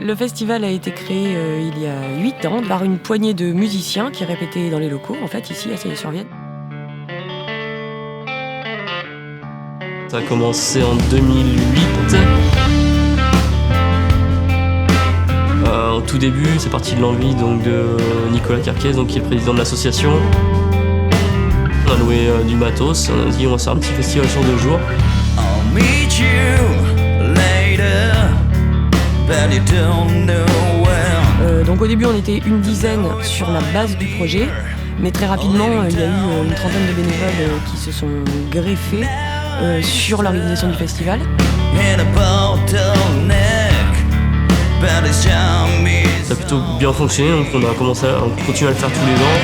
Le festival a été créé il y a 8 ans par une poignée de musiciens qui répétaient dans les locaux, en fait, ici à Célier-sur-Vienne. Ça a commencé en 2008. Au tout début, c'est parti de l'envie donc, de Nicolas Carquez, donc, qui est le président de l'association. On a loué du matos, on a dit on va faire un petit festival sur 2 jours. Donc au début on était une dizaine sur la base du projet, mais très rapidement il y a eu une trentaine de bénévoles qui se sont greffés sur l'organisation du festival. Ça a plutôt bien fonctionné, donc on a continué à le faire tous les ans.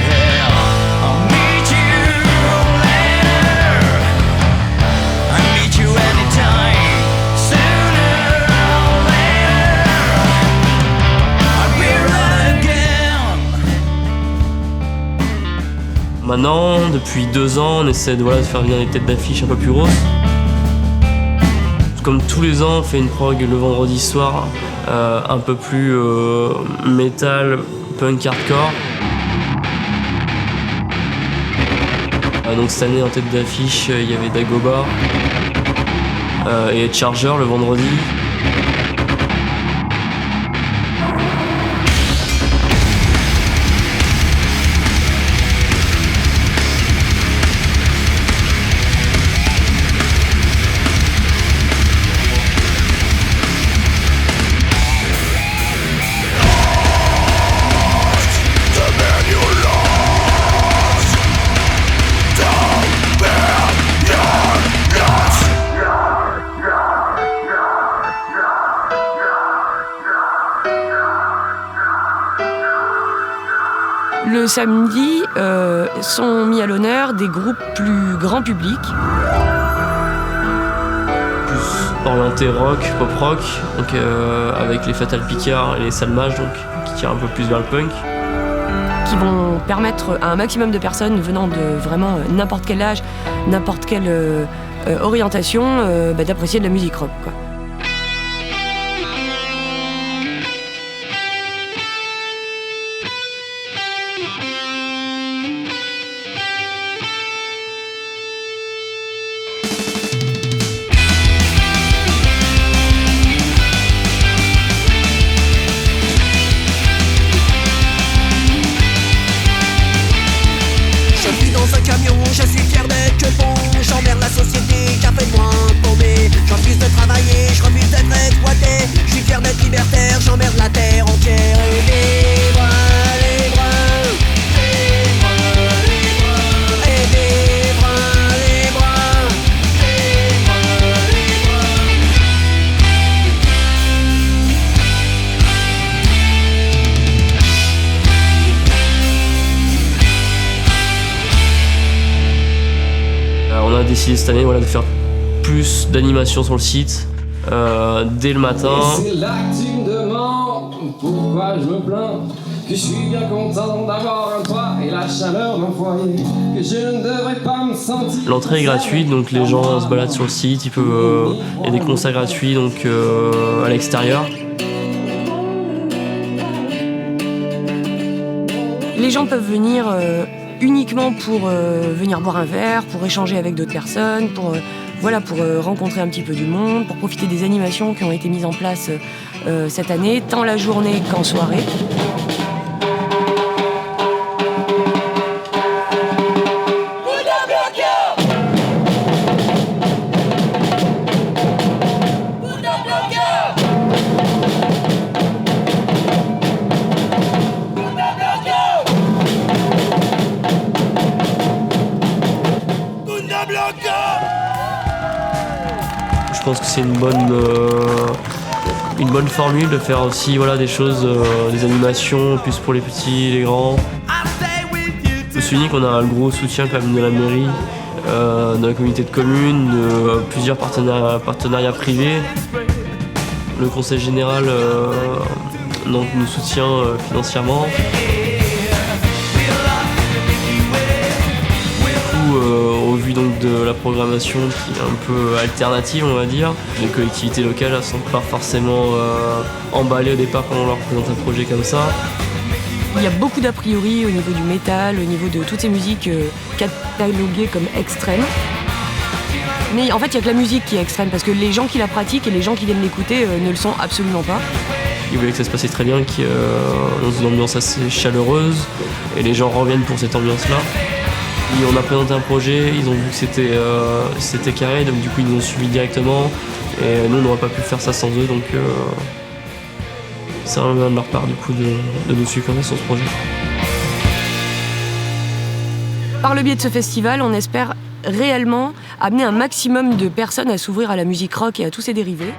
Maintenant, depuis 2 ans, on essaie de faire venir des têtes d'affiche un peu plus grosses. Comme tous les ans, on fait une prog le vendredi soir, un peu plus metal, punk, hardcore. Donc cette année, en tête d'affiche, il y avait Dagoba et Charger le vendredi. Le samedi sont mis à l'honneur des groupes plus grand public. Plus orienté rock, pop rock, donc, avec les Fatal Picard et les Salmage, donc, qui tirent un peu plus vers le punk. Qui vont permettre à un maximum de personnes venant de vraiment n'importe quel âge, n'importe quelle orientation, d'apprécier de la musique rock, quoi. Je suis fier d'être bon, j'emmerde la société qui a fait de moi un paumé. Je refuse de travailler, je refuse d'être exploité. Je suis fier d'être libertaire, j'emmerde la terre entière. Et des bras, les bras, les bras, les bras. Et des bras, les bras, les bras, les On a décidé cette année de faire plus d'animations sur le site dès le matin. Et c'est là que tu me demandes pourquoi je me plains, que je suis bien content d'avoir un toit et la chaleur d'un foyer, que je ne devrais pas me sentir. L'entrée est gratuite, donc les gens se baladent sur le site, il y a des concerts gratuits donc, à l'extérieur. Les gens peuvent venir uniquement pour venir boire un verre, pour échanger avec d'autres personnes, pour rencontrer un petit peu du monde, pour profiter des animations qui ont été mises en place cette année, tant la journée qu'en soirée. Je pense que c'est une bonne formule de faire aussi des choses, des animations plus pour les petits, les grands. Je me suis dit qu'on a un gros soutien quand même de la mairie, de la communauté de communes, de plusieurs partenariats privés. Le conseil général nous soutient financièrement. Du coup, au revue donc de la programmation qui est un peu alternative, on va dire. Les collectivités locales ne sont pas forcément emballées au départ quand on leur présente un projet comme ça. Il y a beaucoup d'a priori au niveau du métal, au niveau de toutes ces musiques cataloguées comme extrêmes. Mais en fait, il n'y a que la musique qui est extrême, parce que les gens qui la pratiquent et les gens qui viennent l'écouter ne le sont absolument pas. Ils voulaient que ça se passait très bien, qu'il y ait dans une ambiance assez chaleureuse, et les gens reviennent pour cette ambiance-là. Et on a présenté un projet, ils ont vu que c'était carré, donc du coup ils nous ont suivis directement, et nous on n'aurait pas pu faire ça sans eux, donc c'est un de leur part du coup de nous suivre sur ce projet. Par le biais de ce festival, on espère réellement amener un maximum de personnes à s'ouvrir à la musique rock et à tous ses dérivés.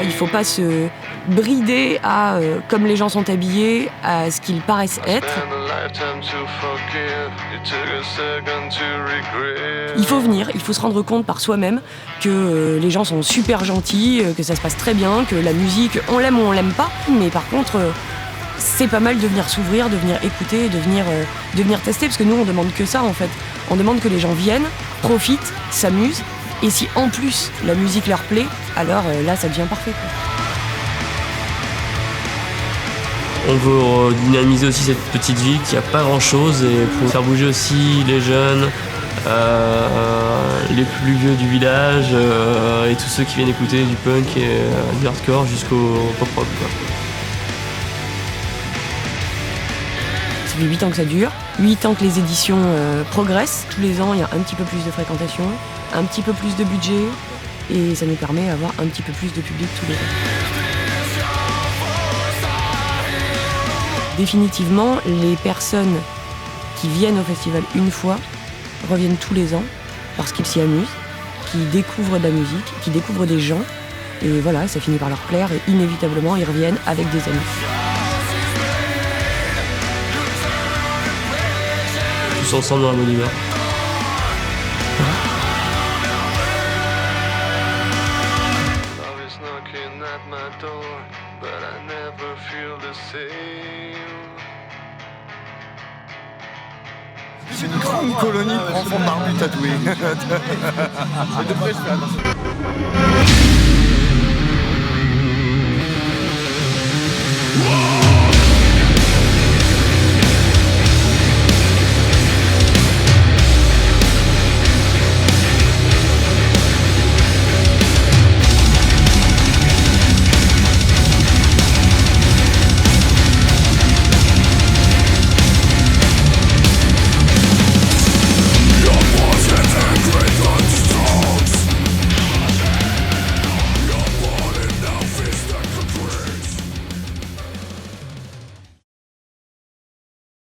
Il ne faut pas se brider à comme les gens sont habillés, à ce qu'ils paraissent être. Il faut venir, il faut se rendre compte par soi-même que les gens sont super gentils, que ça se passe très bien, que la musique, on l'aime ou on l'aime pas, mais par contre c'est pas mal de venir s'ouvrir, de venir écouter, de venir tester, parce que nous on demande que ça en fait. On demande que les gens viennent, profitent, s'amusent, et si en plus la musique leur plaît, alors là ça devient parfait, quoi. On veut dynamiser aussi cette petite ville qui n'a pas grand chose, et pour faire bouger aussi les jeunes, les plus vieux du village, et tous ceux qui viennent écouter du punk et du hardcore jusqu'au pop-rock, quoi. Ça fait 8 ans que ça dure, 8 ans que les éditions progressent. Tous les ans, il y a un petit peu plus de fréquentation, un petit peu plus de budget, et ça nous permet d'avoir un petit peu plus de public tous les ans. Définitivement, les personnes qui viennent au festival une fois reviennent tous les ans parce qu'ils s'y amusent, qu'ils découvrent de la musique, qu'ils découvrent des gens, et voilà, ça finit par leur plaire, et inévitablement, ils reviennent avec des amis. Tous ensemble dans la bonne humeur. C'est une grande colonie pour enfants barbus tatoués.